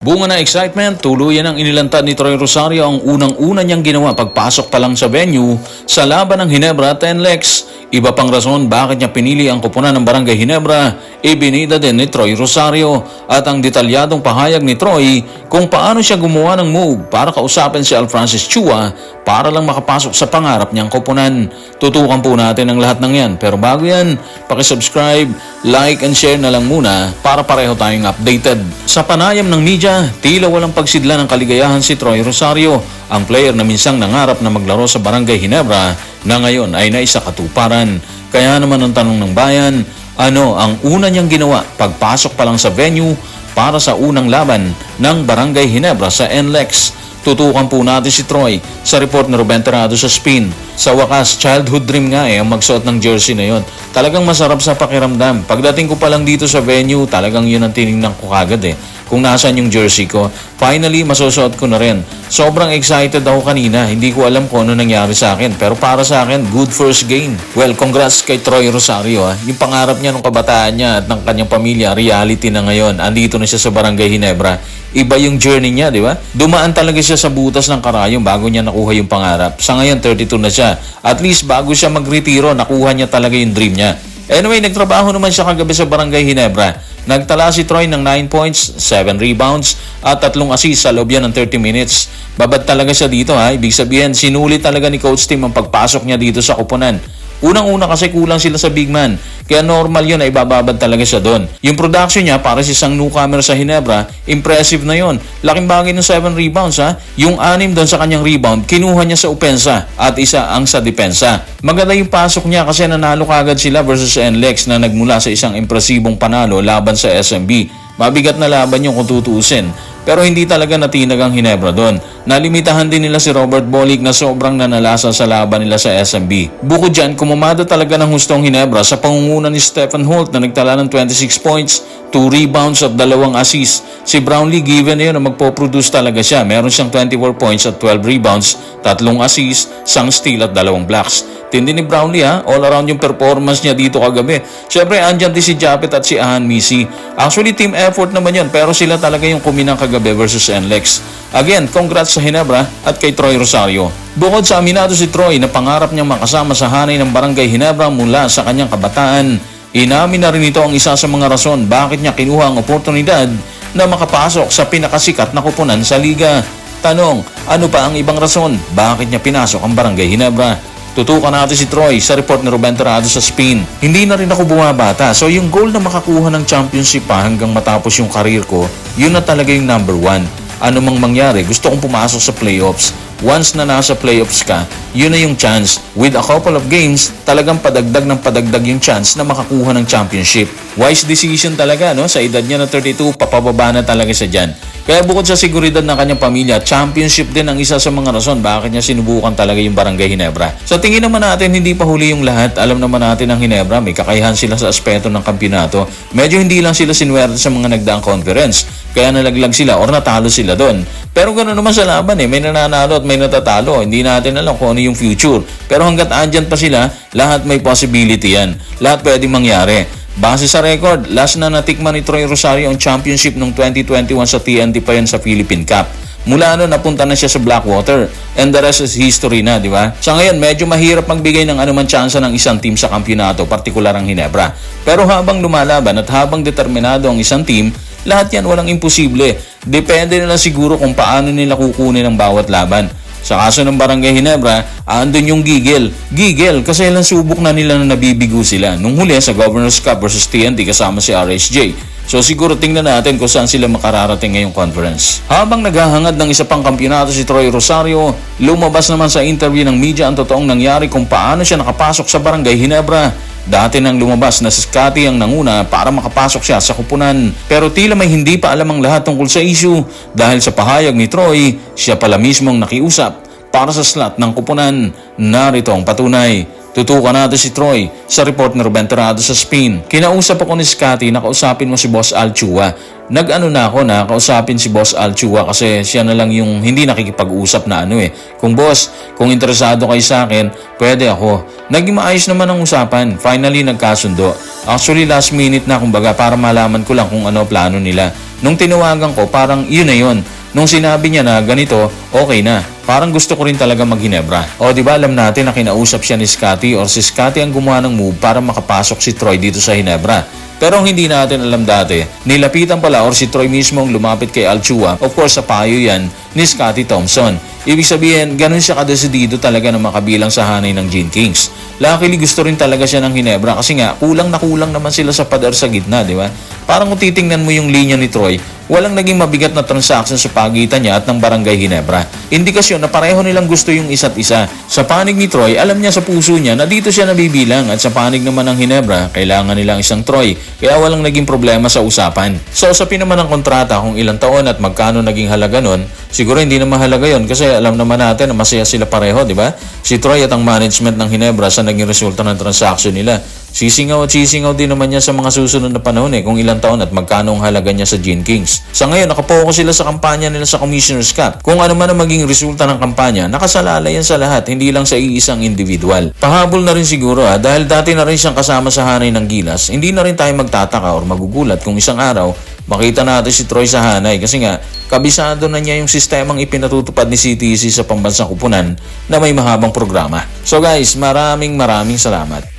Bunga ng excitement, tuluyan ang inilantad ni Troy Rosario ang unang-una niyang ginawa pagpasok pa lang sa venue sa laban ng Ginebra at NLEX. Iba pang rason bakit niya pinili ang koponan ng Barangay Ginebra, ibinida din ni Troy Rosario at ang detalyadong pahayag ni Troy kung paano siya gumawa ng move para kausapin si Alfrancis Chua para lang makapasok sa pangarap niyang koponan. Tutukan po natin ang lahat ng yan, pero bago yan, pakisubscribe, like and share na lang muna para pareho tayong updated. Sa panayam ng media, tila walang pagsidla ng kaligayahan si Troy Rosario, ang player na minsang nangarap na maglaro sa Barangay Ginebra na ngayon ay naisakatuparan. Kaya naman ang tanong ng bayan, ano ang una niyang ginawa pagpasok pa lang sa venue para sa unang laban ng Barangay Ginebra sa NLEX? Tutukan po natin si Troy sa report na Ruben Terrado sa Spin. Sa wakas, childhood dream nga ang magsuot ng jersey na yon. Talagang masarap sa pakiramdam. Pagdating ko pa lang dito sa venue, talagang yun ang tinignan ko kagad kung nasaan yung jersey ko. Finally, masusuot ko na rin. Sobrang excited ako kanina. Hindi ko alam kung ano nangyari sa akin. Pero para sa akin, good first game. Well, congrats kay Troy Rosario. Yung pangarap niya nung kabataan niya at ng kanyang pamilya, reality na ngayon. Andito na siya sa Barangay Ginebra. Iba yung journey niya, di ba? Dumaan talaga siya sa butas ng karayom bago niya nakuha yung pangarap. Sa ngayon, 32 na siya. At least bago siya magretiro, nakuha niya talaga yung dream niya. Anyway, nagtrabaho naman siya kagabi sa Barangay Ginebra. Nagtala si Troy ng 9 points, 7 rebounds at 3 assists sa loob yan ng 30 minutes. Babad talaga siya dito ha. Ibig sabihin, sinulit talaga ni Coach Tim ang pagpasok niya dito sa koponan. Unang-una kasi kulang sila sa big man. Kaya normal yun na ibababad talaga siya doon. Yung production niya para si isang newcomer sa Ginebra, impressive na yun. Laking bagay ng 7 rebounds ha. Yung 6 doon sa kanyang rebound, kinuha niya sa opensa at isa ang sa depensa. Maganda yung pasok niya kasi nanalo kagad sila versus NLEX na nagmula sa isang impresibong panalo laban sa SMB. Mabigat na laban yung kung tutuusin. Pero hindi talaga natinag ang Ginebra doon. Nalimitahan din nila si Robert Bolick na sobrang nanalasa sa laban nila sa SMB. Bukod dyan, kumamada talaga ng hustong Ginebra sa pangunguna ni Stephen Holt na nagtala ng 26 points, 2 rebounds at 2 assists. Si Brownlee given na yun na magpo-produce talaga siya. Meron siyang 24 points at 12 rebounds, 3 assists, 1 steal at 2 blocks. Tindi ni Brownlee ha, all around yung performance niya dito kagabi. Siyempre, andyan din si Japet at si Ahan Misi. Actually, team effort naman yun, pero sila talaga yung kuminang kagabi versus NLEX. Again, congrats sa Ginebra at kay Troy Rosario. Bukod sa aminado si Troy na pangarap niyang makasama sa hanay ng Barangay Ginebra mula sa kanyang kabataan, inamin na rin ito ang isa sa mga rason bakit niya kinuha ang oportunidad na makapasok sa pinakasikat na koponan sa liga. Tanong, ano pa ang ibang rason bakit niya pinasok ang Barangay Ginebra? Tutukan natin si Troy sa report ni Ruben Terrado sa Spin. Hindi na rin ako bumabata. So yung goal na makakuha ng championship pa hanggang matapos yung career ko, yun na talaga yung number 1. Ano mang mangyari, gusto kong pumasok sa playoffs. Once na nasa playoffs ka, yun na yung chance. With a couple of games, talagang padagdag ng padagdag yung chance na makakuha ng championship. Wise decision talaga, no? Sa edad niya na 32, papababa na talaga siya dyan. Kaya bukod sa seguridad ng kanyang pamilya, championship din ang isa sa mga rason bakit niya sinubukan talaga yung Barangay Ginebra. Sa tingin naman natin, hindi pa huli yung lahat. Alam naman natin ang Ginebra, may kakayahan sila sa aspeto ng kampyonato. Medyo hindi lang sila sinuwerte sa mga nagdaang conference. Kaya nalaglag sila or natalo sila doon. Pero gano'n naman sa laban may nananalo at may natatalo. Hindi natin alam kung ano yung future. Pero hanggat andyan pa sila, lahat may possibility yan. Lahat pwedeng mangyari. Base sa record, last na natikman ni Troy Rosario ang championship noong 2021 sa TNT pa yan sa Philippine Cup. Mula noon, napunta na siya sa Blackwater. And the rest is history na, di ba? Sa ngayon, medyo mahirap magbigay ng anuman tsansa ng isang team sa kampyonato, partikular ang Ginebra. Pero habang lumalaban at habang determinado ang isang team, lahat yan walang imposible. Depende na lang siguro kung paano nila kukunin ang bawat laban. Sa kaso ng Barangay Ginebra, andun yung gigil. Gigil kasi ilang subok na nila na nabibigo sila. Nung huli sa Governor's Cup versus TNT kasama si RSJ. So siguro tingnan natin kung saan sila makararating ngayong conference. Habang naghahangad ng isa pang kampyonato si Troy Rosario, lumabas naman sa interview ng media ang totoong nangyari kung paano siya nakapasok sa Barangay Ginebra. Dati nang lumabas na si Scotty ang nanguna para makapasok siya sa kupunan. Pero tila may hindi pa alam ang lahat tungkol sa issue dahil sa pahayag ni Troy, siya pala mismong nakiusap para sa slot ng kupunan. Narito ang patunay. Tutukan natin si Troy sa report ni Ruben Terrado sa Spin. Kinausap ako ni Scotty na kausapin mo si Boss Alchua. Nag-ano na ako na kausapin si Boss Alchua kasi siya na lang yung hindi nakikipag-usap na Kung boss, kung interesado kayo sa akin, pwede ako. Naging maayos naman ang usapan. Finally, nagkasundo. Actually, last minute na kumbaga para malaman ko lang kung ano plano nila. Nung tinawagan ko, parang yun na yun. Nung sinabi niya na ganito, okay na. Parang gusto ko rin talaga mag-Ginebra. O diba alam natin na kinausap siya ni Scotty or si Scotty ang gumawa ng move para makapasok si Troy dito sa Ginebra. Pero ang hindi natin alam dati, nilapitan pala or si Troy mismo ang lumapit kay Alchua. Of course, sa payo yan ni Scotty Thompson. Ibig sabihin, ganun siya kadesidido talaga na makabilang sa hanay ng Gene Kings. Luckily, gusto rin talaga siya ng Ginebra kasi nga, kulang na kulang naman sila sa pader sa gitna, di ba? Parang kung titingnan mo yung linya ni Troy, walang naging mabigat na transaction sa pagitan niya at ng Barangay Ginebra. Indikasyon na pareho nilang gusto yung isa't isa. Sa panig ni Troy, alam niya sa puso niya na dito siya nabibilang at sa panig naman ng Ginebra, kailangan nilang isang Troy. Kaya walang naging problema sa usapan. Sa usapin naman ng kontrata kung ilang taon at magkano naging halaga nun, siguro hindi na mahalaga yon kasi alam naman natin na masaya sila pareho, di ba? Si Troy at ang management ng Ginebra sa naging resulta ng transaction nila. Sisingaw at sisingaw din naman niya sa mga susunod na panahon kung ilang taon at magkano ang halaga niya sa Gene Kings. Sa ngayon, nakapokus sila sa kampanya nila sa Commissioner's Cup. Kung ano man ang maging resulta ng kampanya, nakasalala yan sa lahat, hindi lang sa iisang individual. Pahabol na rin siguro dahil dati na rin siyang kasama sa hanay ng Gilas, hindi na rin tayo magtataka or magugulat kung isang araw, makita natin si Troy sa hanay kasi nga, kabisado na niya yung sistemang ipinatutupad ni CTC sa pambansang kupunan na may mahabang programa. So guys, maraming salamat.